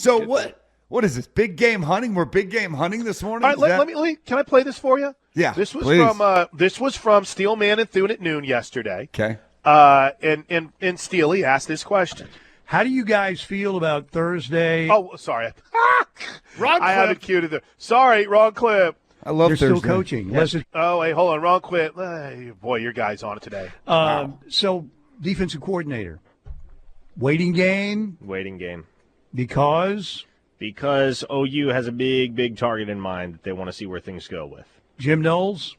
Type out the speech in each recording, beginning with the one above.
So what is this? Big game hunting? We're big game hunting this morning? All right, can I play this for you? Yeah, This was please. this was from Steelman and Thune at noon yesterday. Okay. And Steely asked this question. How do you guys feel about Thursday? Oh, sorry. Wrong clip. I have it queued. Sorry, wrong clip. I love They're Thursday. still coaching. Yeah. Oh, hey, hold on. Wrong clip. Hey, boy, your guy's on it today. So, defensive coordinator. Waiting game Waiting game. because Because OU has a big target in mind that they want to see where things go with. Jim Knowles.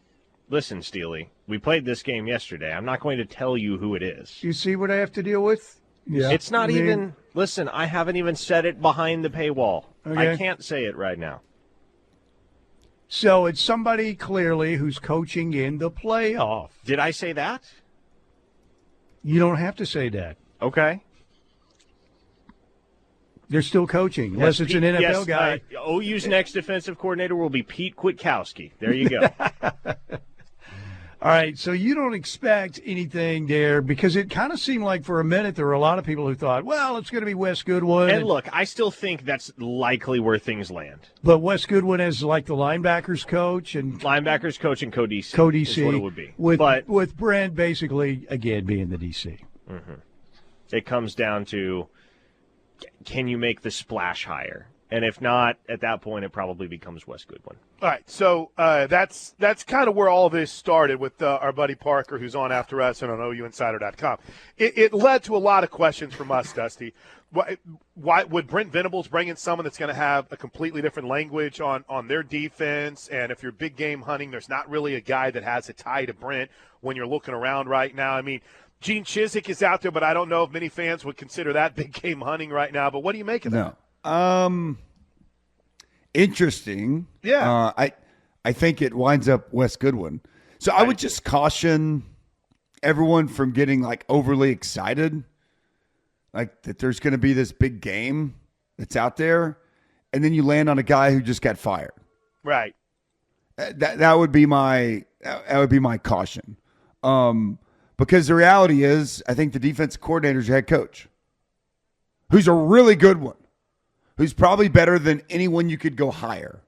Listen, Steely, we played this game yesterday. I'm not going to tell you who it is. You see what I have to deal with? Yeah. It's not even – listen, I haven't even said it behind the paywall. Okay. I can't say it right now. So it's somebody clearly who's coaching in the playoff. Did I say that? You don't have to say that. Okay. They're still coaching, unless it's an NFL guy. OU's next defensive coordinator will be Pete Kwiatkowski. There you go. All right, so you don't expect anything there because it kind of seemed like for a minute there were a lot of people who thought, well, it's going to be Wes Goodwin. And look, I still think that's likely where things land. But Wes Goodwin is like the linebackers coach and Linebackers coach and co-DC. co-DC is what it would be. With Brent basically, again, being the DC. Mm-hmm. It comes down to, can you make the splash higher? And if not, at that point, it probably becomes Wes Goodwin. All right, so that's kind of where all this started with our buddy Parker, who's on after us and on OUinsider.com. It led to a lot of questions from us, Dusty. Why would Brent Venables bring in someone that's going to have a completely different language on their defense? And if you're big game hunting, there's not really a guy that has a tie to Brent when you're looking around right now. I mean, Gene Chizik is out there, but I don't know if many fans would consider that big game hunting right now. But what do you make of that? Interesting. Yeah. I think it winds up Wes Goodwin. So I would just caution everyone from getting like overly excited, like that there's going to be this big game that's out there, and then you land on a guy who just got fired. Right. That would be my caution. Because the reality is, I think the defensive coordinator is your head coach, who's a really good one, who's probably better than anyone you could go hire,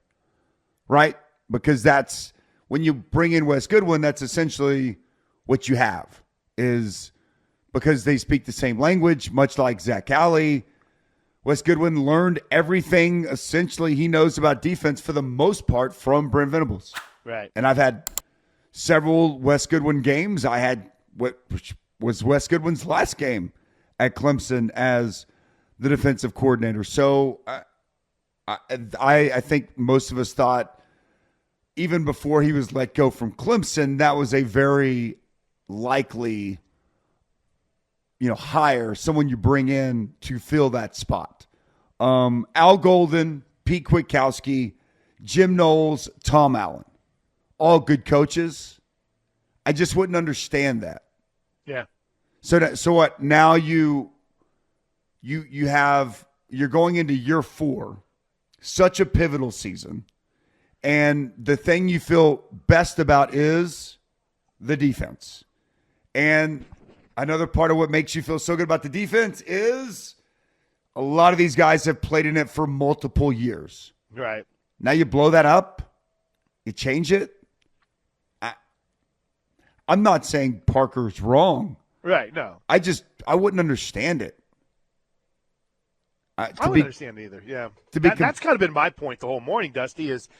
right? Because that's when you bring in Wes Goodwin, that's essentially what you have, is because they speak the same language, much like Zach Alley. Wes Goodwin learned everything essentially he knows about defense for the most part from Brent Venables. Right. And I've had several Wes Goodwin games. I had which was Wes Goodwin's last game at Clemson as the defensive coordinator. So I think most of us thought even before he was let go from Clemson, that was a very likely, hire, someone you bring in to fill that spot. Al Golden, Pete Kwiatkowski, Jim Knowles, Tom Allen, all good coaches. I just wouldn't understand that. Yeah. So what? Now you're going into year 4, such a pivotal season, and the thing you feel best about is the defense. And another part of what makes you feel so good about the defense is a lot of these guys have played in it for multiple years. Right. Now you blow that up, you change it. I'm not saying Parker's wrong. Right, no. I wouldn't understand it. I wouldn't understand either, yeah. That's kind of been my point the whole morning, Dusty, is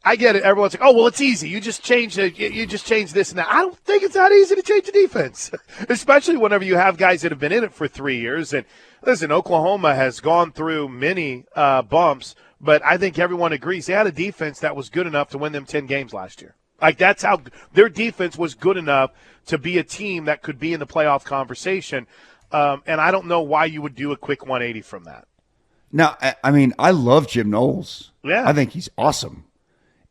I get it. Everyone's like, oh, well, it's easy. You just change this and that. I don't think it's that easy to change the defense, especially whenever you have guys that have been in it for 3 years. And listen, Oklahoma has gone through many bumps, but I think everyone agrees they had a defense that was good enough to win them 10 games last year. Like, that's how their defense was good enough to be a team that could be in the playoff conversation. And I don't know why you would do a quick 180 from that. Now, I mean, I love Jim Knowles. Yeah. I think he's awesome.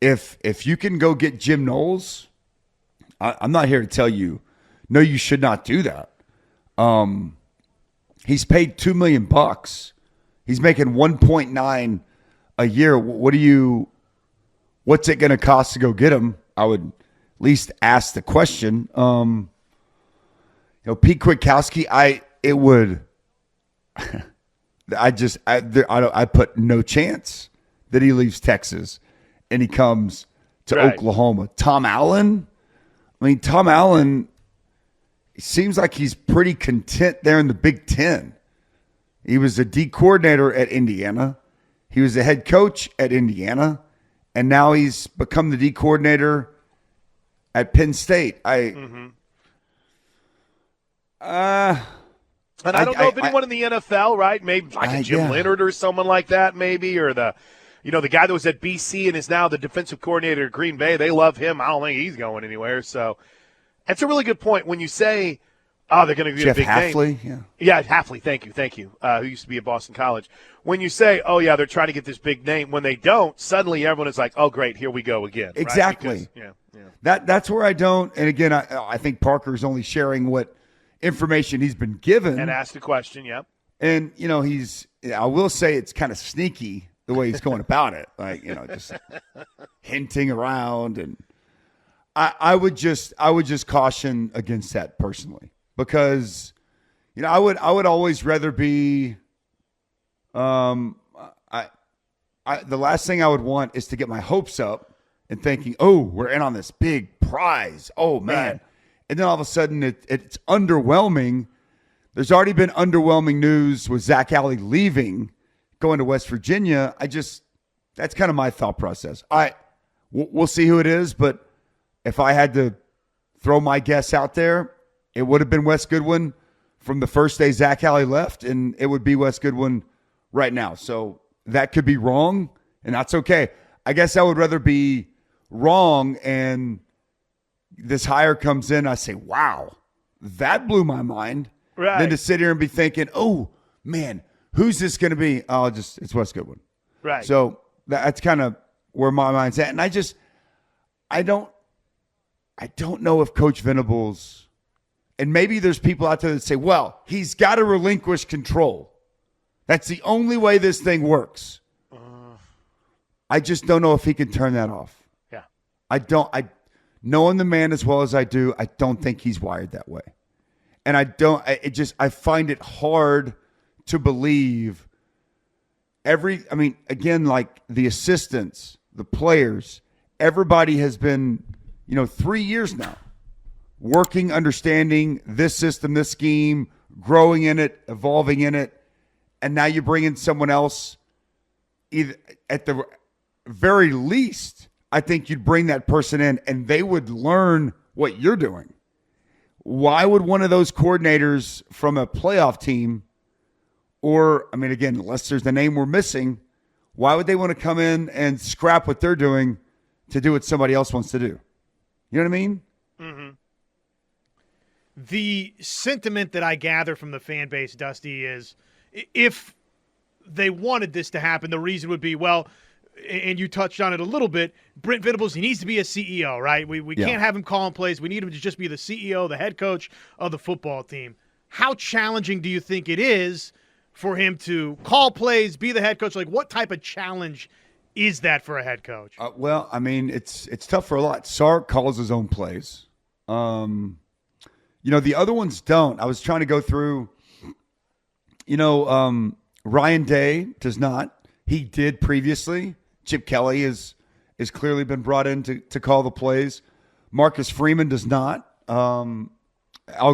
If you can go get Jim Knowles, I'm not here to tell you, no, you should not do that. He's paid $2 million. He's making 1.9 a year. What's it going to cost to go get him? I would at least ask the question. Pete Kwiatkowski, I put no chance that he leaves Texas and he comes to Oklahoma. Tom Allen, Tom Allen seems like he's pretty content there in the Big Ten. He was a D coordinator at Indiana. He was the head coach at Indiana. And now he's become the D coordinator at Penn State. And I don't know if anyone in the NFL, right? Maybe like a Jim Leonard or someone like that, maybe, or the guy that was at BC and is now the defensive coordinator at Green Bay. They love him. I don't think he's going anywhere. So that's a really good point when you say, "Oh, they're going to get a big Hafley, name." Yeah, Hafley. Thank you. Who used to be at Boston College. When you say, "Oh, yeah, they're trying to get this big name," when they don't, suddenly everyone is like, "Oh, great, here we go again." Exactly. Right? Because, That's where I don't. And again, I think Parker's only sharing what information he's been given and asked a question. Yep. And I will say it's kind of sneaky the way he's going about it, just hinting around. And I would just caution against that personally, because I would always rather be. The last thing I would want is to get my hopes up and thinking, oh, we're in on this big prize. Oh man. Right. And then all of a sudden it's underwhelming. There's already been underwhelming news with Zach Alley leaving, going to West Virginia. That's kind of my thought process. We'll see who it is, but if I had to throw my guess out there, it would have been Wes Goodwin from the first day Zach Alley left, and it would be Wes Goodwin right now. So that could be wrong, and that's okay. I guess I would rather be wrong and this hire comes in, I say, wow, that blew my mind. Right. Than to sit here and be thinking, oh, man, who's this going to be? Oh, it's Wes Goodwin. Right. So that's kind of where my mind's at. And I don't know if Coach Venables, and maybe there's people out there that say, well, he's got to relinquish control. That's the only way this thing works. I just don't know if he can turn that off. Yeah. Knowing the man as well as I do, I don't think he's wired that way. And I find it hard to believe again, like the assistants, the players, everybody has been, 3 years now working, understanding this system, this scheme, growing in it, evolving in it. And now you bring in someone else, either at the very least, I think you'd bring that person in and they would learn what you're doing. Why would one of those coordinators from a playoff team, or, again, unless there's the name we're missing, why would they want to come in and scrap what they're doing to do what somebody else wants to do? You know what I mean? Mm-hmm. The sentiment that I gather from the fan base, Dusty, is if they wanted this to happen, the reason would be, well, and you touched on it a little bit, Brent Venables, he needs to be a CEO, right? We can't have him calling plays. We need him to just be the CEO, the head coach of the football team. How challenging do you think it is for him to call plays, be the head coach? Like, what type of challenge is that for a head coach? It's tough for a lot. Sark calls his own plays. The other ones don't. I was trying to go through, Ryan Day does not. He did previously. Chip Kelly has clearly been brought in to call the plays. Marcus Freeman does not. Al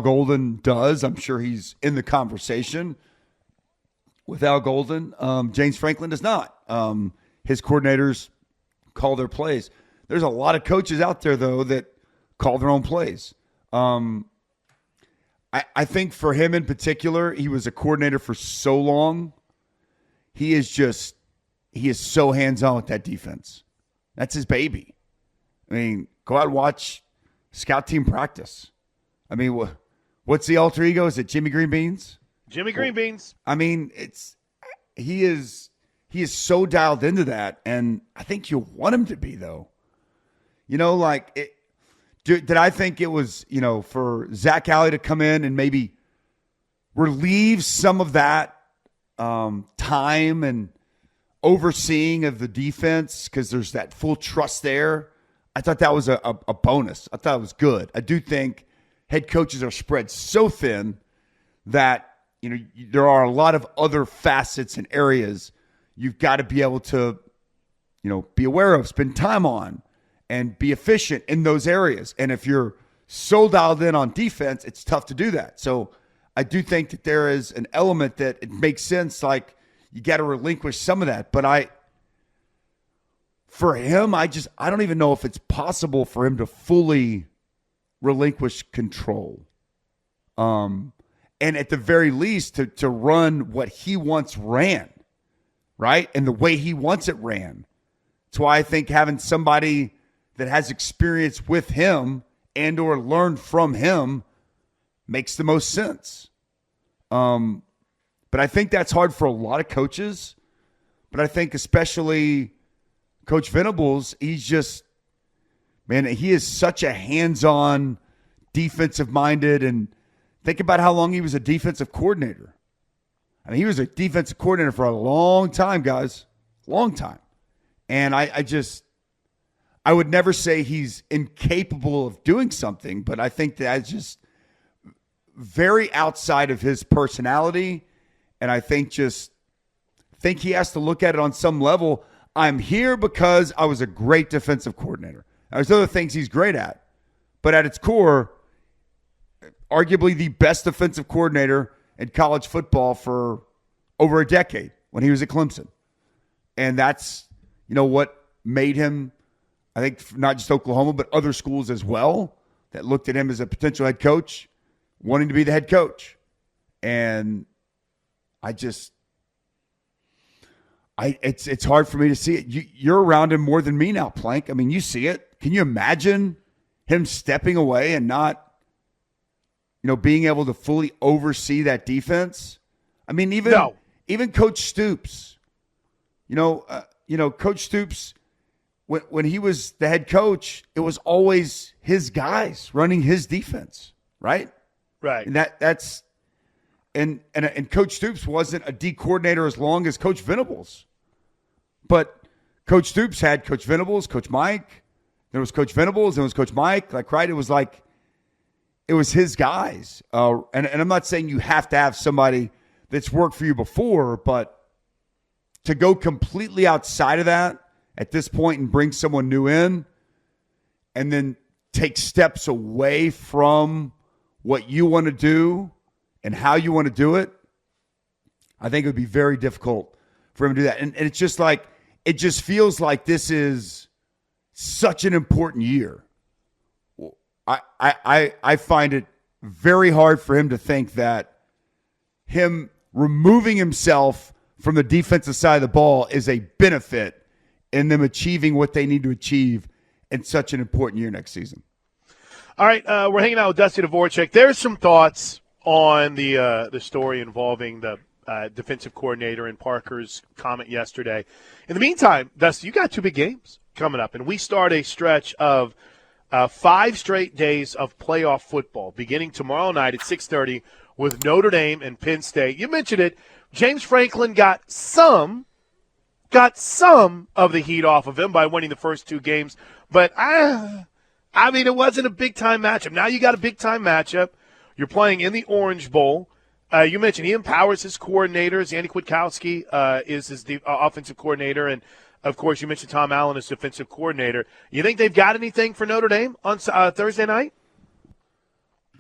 Golden does. I'm sure he's in the conversation with Al Golden. James Franklin does not. His coordinators call their plays. There's a lot of coaches out there, though, that call their own plays. I think for him in particular, he was a coordinator for so long. He is so hands-on with that defense. That's his baby. Go out and watch scout team practice. What's the alter ego? Is it Jimmy Green Beans? Jimmy Green Beans. He is so dialed into that, and I think you want him to be, though. Did I think it was, for Zach Alley to come in and maybe relieve some of that time and overseeing of the defense, because there's that full trust there? I thought that was a bonus. I thought it was good. I do think head coaches are spread so thin that there are a lot of other facets and areas you've got to be able to, be aware of, spend time on, and be efficient in those areas. And if you're so dialed in on defense, it's tough to do that. So I do think that there is an element that it makes sense, like you got to relinquish some of that. But for him, I don't even know if it's possible for him to fully relinquish control. And at the very least, to run what he once ran, right? And the way he wants it ran. That's why I think having somebody that has experience with him and or learned from him makes the most sense. But I think that's hard for a lot of coaches. But I think especially Coach Venables, he is such a hands-on, defensive-minded, and think about how long he was a defensive coordinator. I mean, he was a defensive coordinator for a long time, guys. Long time. And I would never say he's incapable of doing something, but I think that's just very outside of his personality. And I think he has to look at it on some level. I'm here because I was a great defensive coordinator. There's other things he's great at. But at its core, arguably the best defensive coordinator in college football for over a decade when he was at Clemson. And that's, what made him, I think, not just Oklahoma, but other schools as well that looked at him as a potential head coach, wanting to be the head coach. And it's hard for me to see it. You're around him more than me now, Plank. I mean, you see it. Can you imagine him stepping away and not, being able to fully oversee that defense? I mean, even Coach Stoops, Coach Stoops, when he was the head coach, it was always his guys running his defense, right? Right. And that's and Coach Stoops wasn't a D coordinator as long as Coach Venables. But Coach Stoops had Coach Venables, Coach Mike. There was Coach Venables, and it was Coach Mike. Right? It was it was his guys. And I'm not saying you have to have somebody that's worked for you before, but to go completely outside of that at this point and bring someone new in and then take steps away from what you want to do and how you want to do it, I think it would be very difficult for him to do that. And it's just it just feels like this is such an important year. I find it very hard for him to think that him removing himself from the defensive side of the ball is a benefit in them achieving what they need to achieve in such an important year next season. All right, we're hanging out with Dusty Dvoracek. There's some thoughts on the story involving the defensive coordinator and Parker's comment yesterday. In the meantime, Dusty, you got two big games coming up, and we start a stretch of 5 straight days of playoff football beginning tomorrow night at 6:30 with Notre Dame and Penn State. You mentioned it. James Franklin got some of the heat off of him by winning the first 2 games, but I mean, it wasn't a big-time matchup. Now you got a big-time matchup. You're playing in the Orange Bowl. You mentioned he empowers his coordinators. Andy Kwiatkowski is his offensive coordinator, and, of course, you mentioned Tom Allen as defensive coordinator. You think they've got anything for Notre Dame on Thursday night?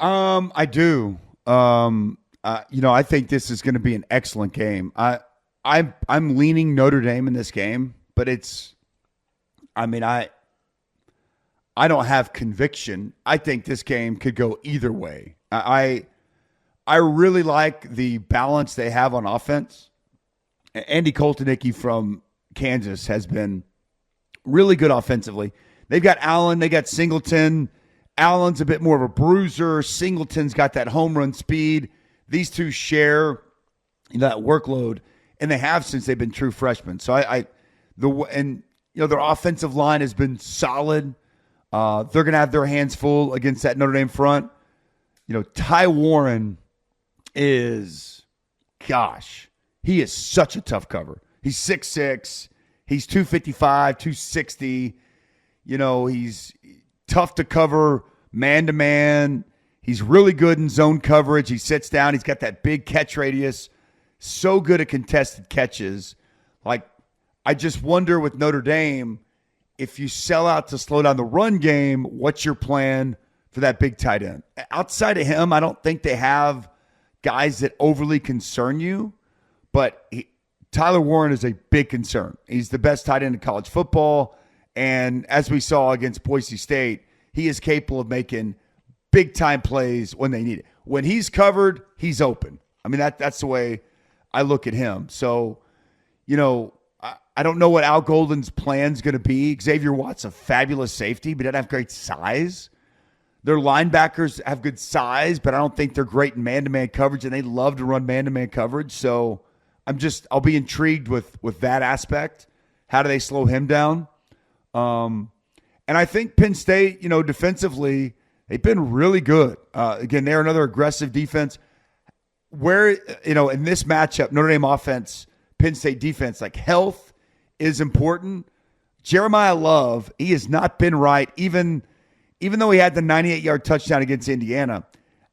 I do. I think this is going to be an excellent game. I'm leaning Notre Dame in this game, but I don't have conviction. I think this game could go either way. I really like the balance they have on offense. Andy Koltenicky from Kansas has been really good offensively. They've got Allen, they got Singleton. Allen's a bit more of a bruiser. Singleton's got that home run speed. These two share that workload, and they have since they've been true freshmen. So their offensive line has been solid. They're going to have their hands full against that Notre Dame front. Ty Warren is, he is such a tough cover. He's 6'6", he's 255, 260. He's tough to cover man-to-man. He's really good in zone coverage. He sits down. He's got that big catch radius. So good at contested catches. Like, I just wonder with Notre Dame, if you sell out to slow down the run game, what's your plan for that big tight end? Outside of him, I don't think they have guys that overly concern you, but Tyler Warren is a big concern. He's the best tight end in college football, and as we saw against Boise State, he is capable of making big-time plays when they need it. When he's covered, he's open. I mean, that's the way I look at him. So, I don't know what Al Golden's plan's going to be. Xavier Watt's a fabulous safety, but doesn't have great size. Their linebackers have good size, but I don't think they're great in man-to-man coverage, and they love to run man-to-man coverage. So I'll be intrigued with that aspect. How do they slow him down? And I think Penn State, defensively, they've been really good. Again, they're another aggressive defense. Where, in this matchup, Notre Dame offense, Penn State defense, like health is important. Jeremiah Love, he has not been right, even though he had the 98-yard touchdown against Indiana.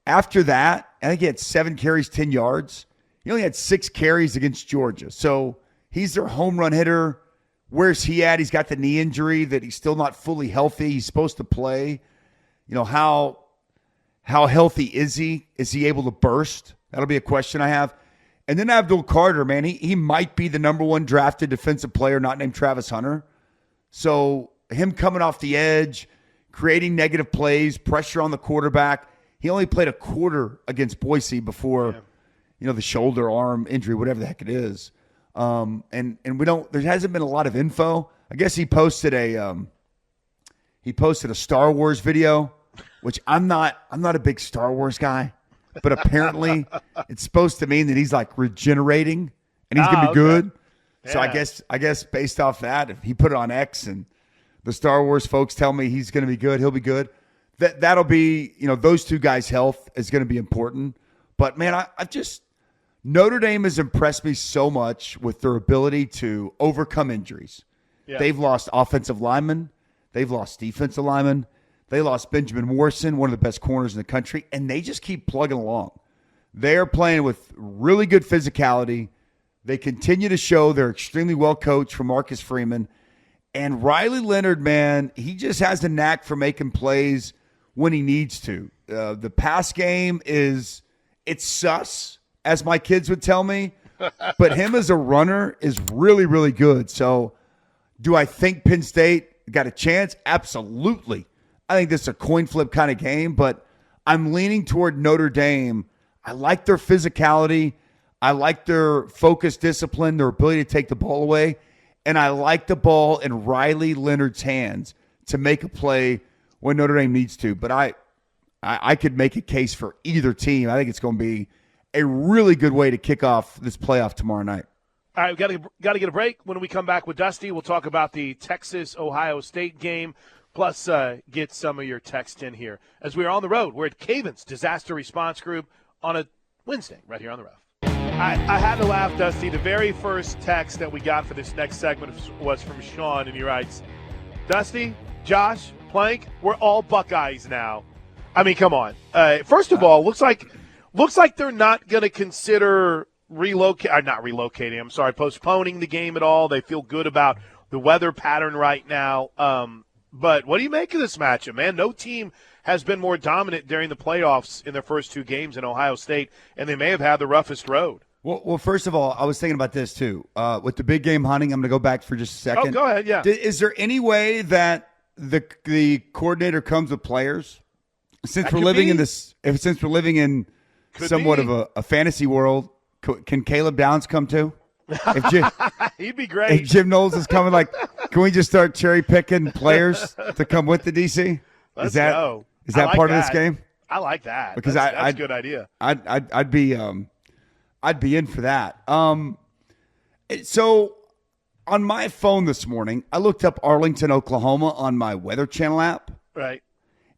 After that, I think he had 7 carries, 10 yards. He only had 6 carries against Georgia. So he's their home run hitter. Where's he at? He's got the knee injury that he's still not fully healthy. He's supposed to play. How healthy is he? Is he able to burst? That'll be a question I have. And then Abdul Carter, man, he might be the number 1 drafted defensive player not named Travis Hunter. So him coming off the edge, creating negative plays, pressure on the quarterback. He only played a quarter against Boise before, the shoulder, arm injury, whatever the heck it is. And there hasn't been a lot of info. I guess he posted a Star Wars video, which I'm not a big Star Wars guy. But apparently it's supposed to mean that he's like regenerating and he's going to be good. Yeah. So I guess based off that, if he put it on X and the Star Wars folks tell me he's going to be good, he'll be good. That'll be, those two guys' health is going to be important. But man, Notre Dame has impressed me so much with their ability to overcome injuries. Yeah. They've lost offensive linemen. They've lost defensive linemen. They lost Benjamin Morrison, one of the best corners in the country, and they just keep plugging along. They're playing with really good physicality. They continue to show they're extremely well coached from Marcus Freeman. And Riley Leonard, man, he just has a knack for making plays when he needs to. The pass game it's sus, as my kids would tell me. But him as a runner is really, really good. So do I think Penn State got a chance? Absolutely. I think this is a coin flip kind of game, but I'm leaning toward Notre Dame. I like their physicality. I like their focus, discipline, their ability to take the ball away. And I like the ball in Riley Leonard's hands to make a play when Notre Dame needs to. But I could make a case for either team. I think it's going to be a really good way to kick off this playoff tomorrow night. All right, we've got to get a break. When we come back with Dusty, we'll talk about the Texas-Ohio State game. Plus, get some of your text in here. As we are on the road, we're at Caven's Disaster Response Group on a Wednesday, right here on the Ref. I had to laugh, Dusty. The very first text that we got for this next segment was from Sean, and he writes, Dusty, Josh, Plank, we're all Buckeyes now. I mean, come on. First of all, looks like they're not going to consider postponing the game at all. They feel good about the weather pattern right now. But what do you make of this matchup, man? No team has been more dominant during the playoffs in their first 2 games in Ohio State, and they may have had the roughest road. Well, first of all, I was thinking about this too. With the big game hunting, I'm going to go back for just a second. Oh, go ahead, yeah. Is there any way that the coordinator comes with players? Since we're living in somewhat of a fantasy world, can Caleb Downs come too? He'd be great. If Jim Knowles is coming, can we just start cherry picking players to come with the DC? Let's go. Is that part of this game? I like that. Because that's a good idea. I'd be in for that. So on my phone this morning, I looked up Arlington, Oklahoma on my Weather Channel app. Right.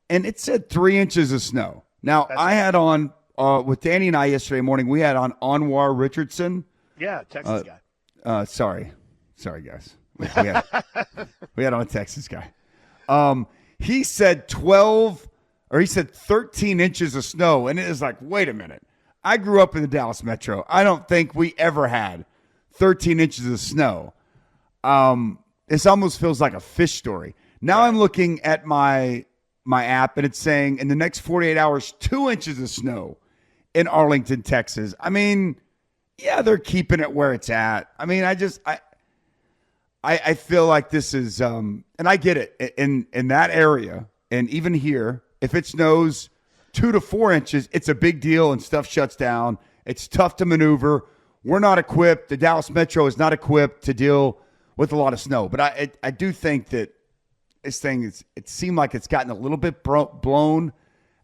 And it said 3 inches of snow. Now, I had on, with Danny and I yesterday morning, we had on Anwar Richardson. Yeah, Texas guy. Sorry, guys. We had on a Texas guy. He said 12 or he said 13 inches of snow. And it is like, wait a minute. I grew up in the Dallas Metro. I don't think we ever had 13 inches of snow. This almost feels like a fish story. Now I'm looking at my app, and it's saying in the next 48 hours, 2 inches of snow in Arlington, Texas. I mean, yeah, they're keeping it where it's at. I mean, I feel like this is, and I get it in that area, and even here, if it snows 2 to 4 inches, it's a big deal, and stuff shuts down. It's tough to maneuver. We're not equipped. The Dallas Metro is not equipped to deal with a lot of snow. But I do think that this thing it seemed like it's gotten a little bit blown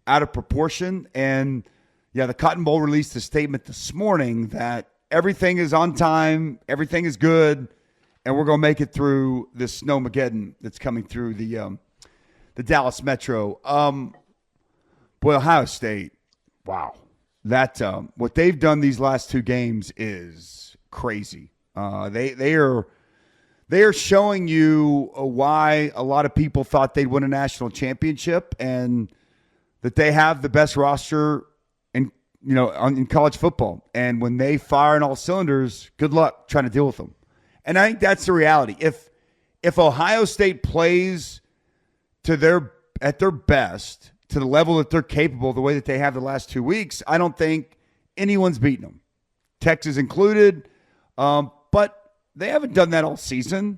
out of proportion. And yeah, the Cotton Bowl released a statement this morning that everything is on time, everything is good, and we're going to make it through this snowmageddon that's coming through the Dallas Metro. Boy, Ohio State, wow. That what they've done these last two games is crazy. They are showing you why a lot of people thought they'd win a national championship, and that they have the best roster in college football. And when they fire on all cylinders, good luck trying to deal with them. And I think that's the reality. If Ohio State plays at their best, to the level that they're capable, the way that they have the last 2 weeks, I don't think anyone's beaten them, Texas included. But they haven't done that all season,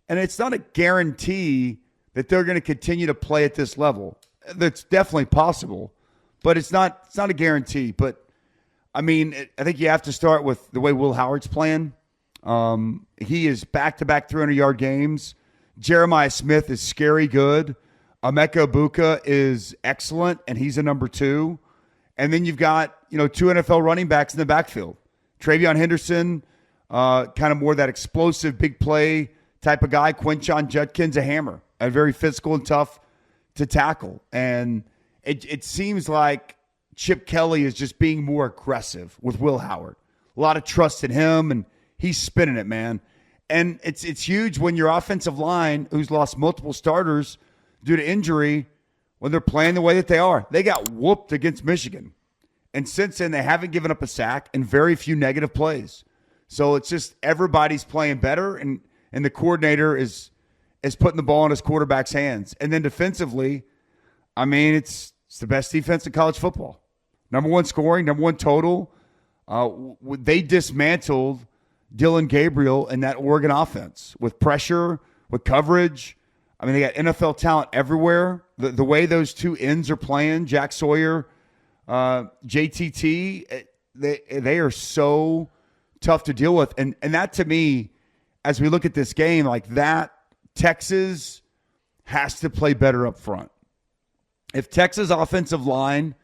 and it's not a guarantee that they're going to continue to play at this level. That's definitely possible, but it's not a guarantee. But I mean, I think you have to start with the way Will Howard's playing. He is back-to-back 300-yard games. Jeremiah Smith is scary good. Emeka Buka is excellent, and he's a number 2. And then you've got, 2 NFL running backs in the backfield. Travion Henderson, kind of more that explosive, big play type of guy. Quinshon Judkins, a hammer, very physical and tough to tackle. And it seems like Chip Kelly is just being more aggressive with Will Howard. A lot of trust in him, and he's spinning it, man. And it's huge when your offensive line, who's lost multiple starters due to injury, when they're playing the way that they are. They got whooped against Michigan. And since then, they haven't given up a sack and very few negative plays. So it's just everybody's playing better, and the coordinator is putting the ball in his quarterback's hands. And then defensively, I mean, it's the best defense in college football. Number 1 scoring, number 1 total. They dismantled Dylan Gabriel in that Oregon offense with pressure, with coverage. I mean, they got NFL talent everywhere. The way those two ends are playing, Jack Sawyer, JTT, they are so tough to deal with. And that, to me, as we look at this game, like that, Texas has to play better up front. If Texas' offensive line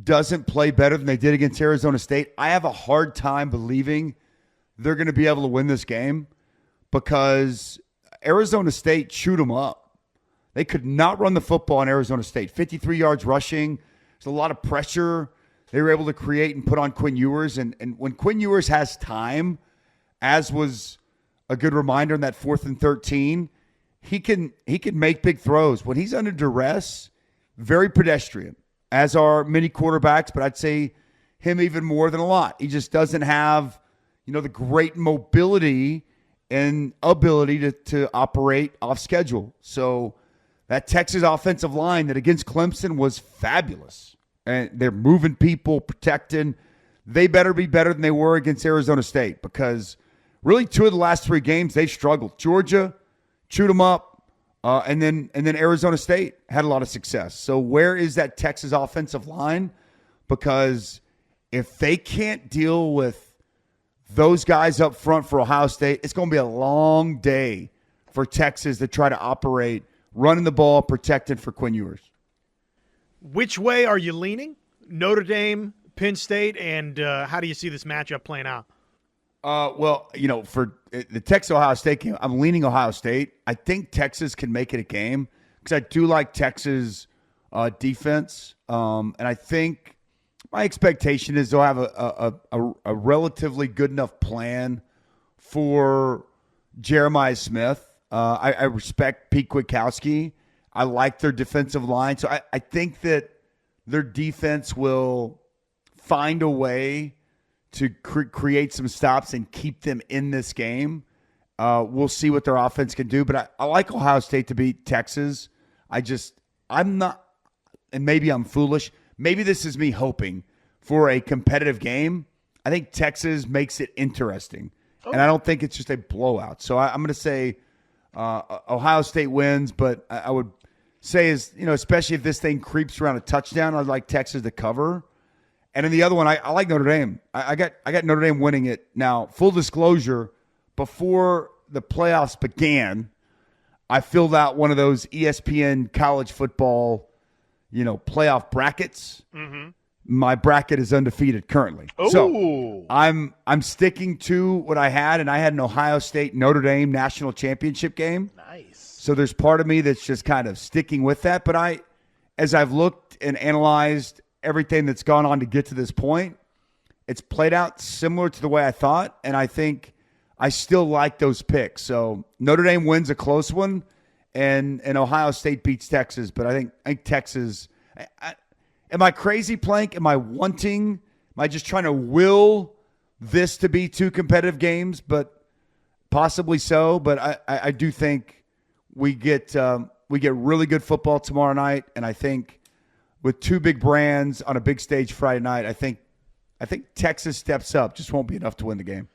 doesn't play better than they did against Arizona State, I have a hard time believing they're going to be able to win this game, because Arizona State chewed them up. They could not run the football in Arizona State. 53 yards rushing. There's a lot of pressure they were able to create and put on Quinn Ewers. And when Quinn Ewers has time, as was a good reminder in that 4th and 13, he can make big throws. When he's under duress, very pedestrian, as are many quarterbacks, but I'd say him even more than a lot. He just doesn't have, the great mobility and ability to operate off schedule. So that Texas offensive line that against Clemson was fabulous. And they're moving people, protecting. They better be better than they were against Arizona State, because really 2 of the last 3 games they've struggled. Georgia chewed them up, and then Arizona State had a lot of success. So where is that Texas offensive line? Because if they can't deal with those guys up front for Ohio State, it's going to be a long day for Texas to try to operate, running the ball, protected for Quinn Ewers. Which way are you leaning? Notre Dame, Penn State, and how do you see this matchup playing out? Well, for the Texas-Ohio State game, I'm leaning Ohio State. I think Texas can make it a game, because I do like Texas' defense. And I think my expectation is they'll have a relatively good enough plan for Jeremiah Smith. I respect Pete Kwiatkowski. I like their defensive line. So I think that their defense will find a way to create some stops and keep them in this game. We'll see what their offense can do. But I like Ohio State to beat Texas. I'm not, and maybe I'm foolish. Maybe this is me hoping for a competitive game. I think Texas makes it interesting. And I don't think it's just a blowout. So I'm going to say Ohio State wins, but I would say especially if this thing creeps around a touchdown, I'd like Texas to cover. And in the other one, I like Notre Dame. I got Notre Dame winning it. Now, full disclosure, before the playoffs began, I filled out one of those ESPN college football, playoff brackets. Mm-hmm. My bracket is undefeated currently. Ooh. So I'm sticking to what I had, and I had an Ohio State Notre Dame national championship game. Nice. So there's part of me that's just kind of sticking with that. But as I've looked and analyzed everything that's gone on to get to this point, it's played out similar to the way I thought, and I think I still like those picks. So Notre Dame wins a close one, and Ohio State beats Texas. But I think Texas. Am I crazy, Plank? Am I just trying to will this to be two competitive games? But possibly so. But I do think we get really good football tomorrow night, and I think with two big brands on a big stage Friday night, I think Texas steps up. Just won't be enough to win the game.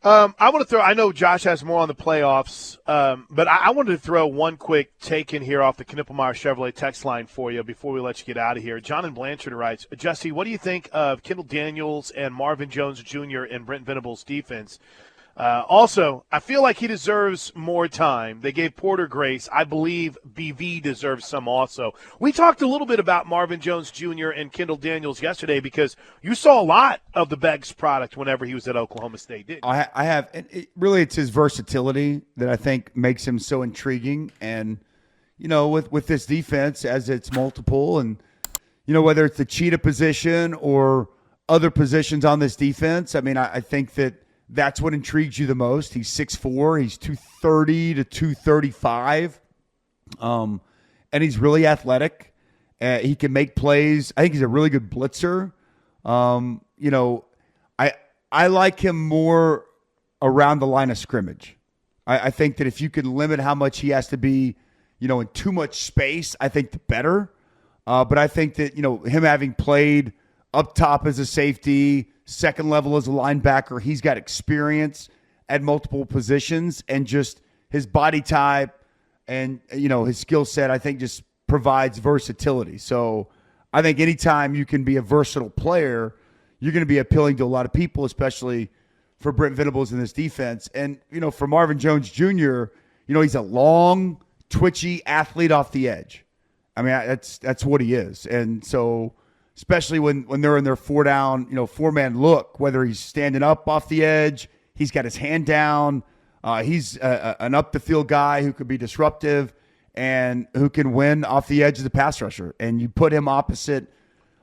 I know Josh has more on the playoffs, but I wanted to throw one quick take in here off the Knippelmeyer Chevrolet text line for you before we let you get out of here. John in Blanchard writes, Jesse, what do you think of Kendal Daniels and Marvin Jones Jr. and Brent Venables' defense? Also, I feel like he deserves more time. They gave Porter grace. I believe BV deserves some also. We talked a little bit about Marvin Jones Jr. and Kendal Daniels yesterday because you saw a lot of the Beggs product whenever he was at Oklahoma State, didn't you? I have. And it's his versatility that I think makes him so intriguing. And, with this defense, as it's multiple and, whether it's the cheetah position or other positions on this defense, I think that's what intrigues you the most. He's 6'4", he's 230 to 235, and he's really athletic. He can make plays. I think he's a really good blitzer. I like him more around the line of scrimmage. I think that if you can limit how much he has to be, in too much space, I think the better. But I think that, him having played up top as a safety, second level as a linebacker, he's got experience at multiple positions, and just his body type and, his skill set, I think just provides versatility. So I think anytime you can be a versatile player, you're going to be appealing to a lot of people, especially for Brent Venables in this defense. And, for Marvin Jones Jr., he's a long, twitchy athlete off the edge. That's what he is. And so especially when they're in their four-man look, whether he's standing up off the edge, he's got his hand down, he's an up-the-field guy who could be disruptive and who can win off the edge of the pass rusher. And you put him opposite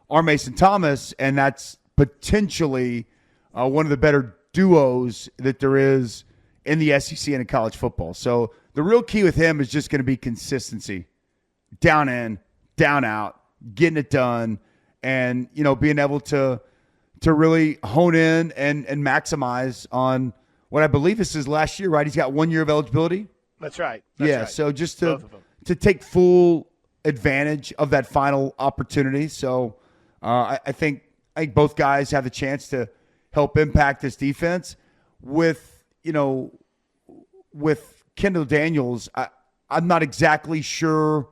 R. Mason Thomas, and that's potentially one of the better duos that there is in the SEC and in college football. So the real key with him is just going to be consistency. Down in, down out, getting it done, and, being able to really hone in and maximize on what I believe is his last year, right? He's got 1 year of eligibility. That's right. Right. So just to take full advantage of that final opportunity. So I think both guys have the chance to help impact this defense. With Kendal Daniels, I'm not exactly sure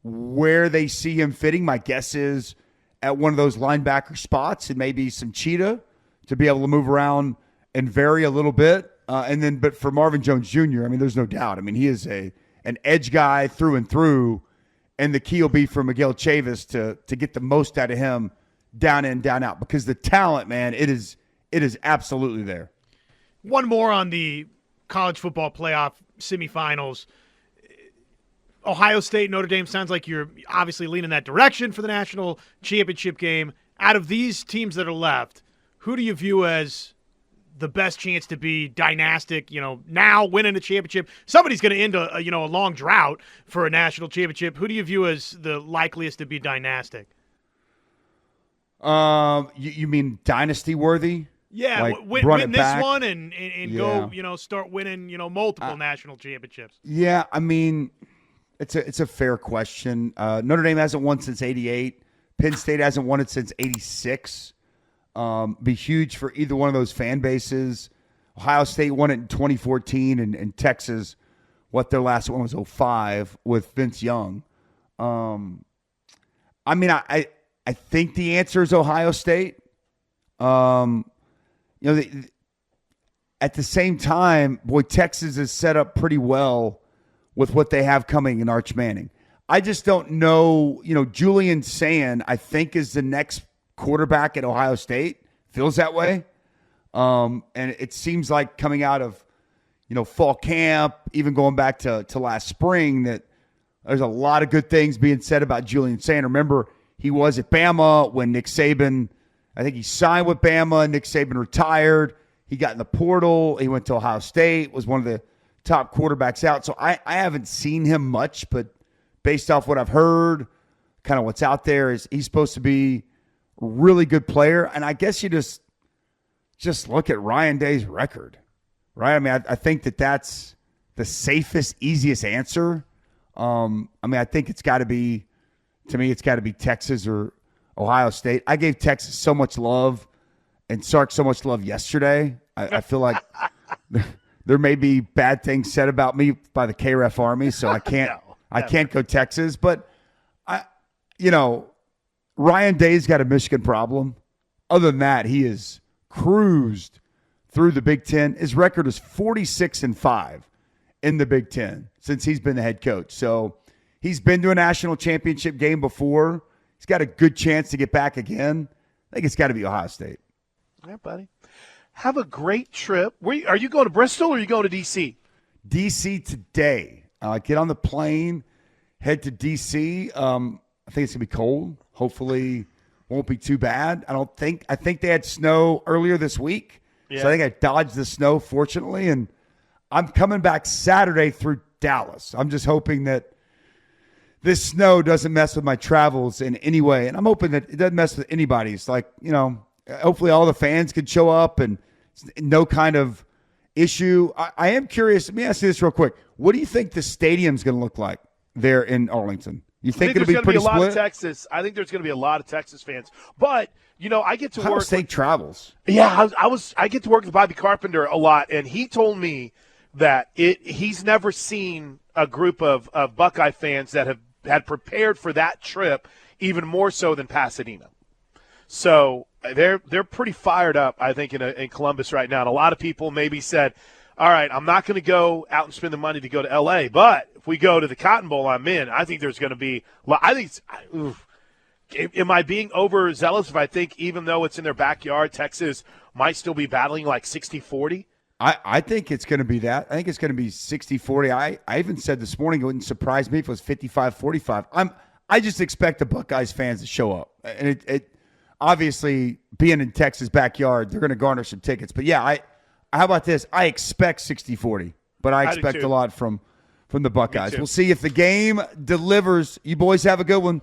where they see him fitting. My guess is at one of those linebacker spots and maybe some cheetah to be able to move around and vary a little bit. But for Marvin Jones Jr., there's no doubt. He is an edge guy through and through, and the key will be for Miguel Chavis to get the most out of him down in, down out, because the talent, man, it is absolutely there. One more on the college football playoff semifinals. Ohio State, Notre Dame, sounds like you're obviously leaning that direction for the national championship game. Out of these teams that are left, who do you view as the best chance to be dynastic, now winning a championship? Somebody's going to end a long drought for a national championship. Who do you view as the likeliest to be dynastic? You mean dynasty worthy? Yeah, like win this back? one and go, start winning, multiple national championships. Yeah, I mean, it's a fair question. Notre Dame hasn't won since '88. Penn State hasn't won it since '86. Be huge for either one of those fan bases. Ohio State won it in 2014, and Texas, their last one was '05 with Vince Young. I mean, I think the answer is Ohio State. At the same time, boy, Texas is set up pretty well with what they have coming in Arch Manning. I just don't know. Julian Sand, I think, is the next quarterback at Ohio State. Feels that way. And it seems like coming out of, fall camp, even going back to last spring, that there's a lot of good things being said about Julian Sand. Remember, he was at Bama when Nick Saban, I think he signed with Bama. Nick Saban retired. He got in the portal. He went to Ohio State, was one of the top quarterbacks out. So I haven't seen him much, but based off what I've heard, kind of what's out there, is he's supposed to be a really good player. And I guess you just look at Ryan Day's record, right? I mean, I think that's the safest, easiest answer. I think it's got to be, to me, it's got to be Texas or Ohio State. I gave Texas so much love and Sark so much love yesterday. I feel like there may be bad things said about me by the KREF Army, so I can't go Texas. But Ryan Day's got a Michigan problem. Other than that, he has cruised through the Big Ten. His record is 46-5 in the Big Ten since he's been the head coach. So he's been to a national championship game before. He's got a good chance to get back again. I think it's got to be Ohio State. Yeah, buddy. Have a great trip. Are you going to Bristol or are you going to D.C.? D.C. today. Get on the plane, head to D.C. I think it's going to be cold. Hopefully won't be too bad. I think they had snow earlier this week. Yeah. So I think I dodged the snow, fortunately. And I'm coming back Saturday through Dallas. I'm just hoping that this snow doesn't mess with my travels in any way. And I'm hoping that it doesn't mess with anybody's. Hopefully all the fans can show up and no kind of issue. I am curious. Let me ask you this real quick. What do you think the stadium's going to look like there in Arlington? You think it'll be pretty split? I think there's going to be a lot of Texas. I think there's going to be a lot of Texas fans. But, I get to Ohio work. State travels. Yeah, I get to work with Bobby Carpenter a lot, and he told me that he's never seen a group of Buckeye fans that had prepared for that trip even more so than Pasadena. So they're pretty fired up, I think, in Columbus right now. And a lot of people maybe said, all right, I'm not going to go out and spend the money to go to L.A., but if we go to the Cotton Bowl, I'm in. I think there's going to be – am I being overzealous if I think even though it's in their backyard, Texas might still be battling like 60-40? I think it's going to be that. I think it's going to be 60-40. I even said this morning it wouldn't surprise me if it was 55-45. I just expect the Buckeyes fans to show up. And it obviously, being in Texas' backyard, they're going to garner some tickets. But, yeah, how about this? I expect 60-40, but I expect a lot from the Buckeyes. We'll see if the game delivers. You boys have a good one.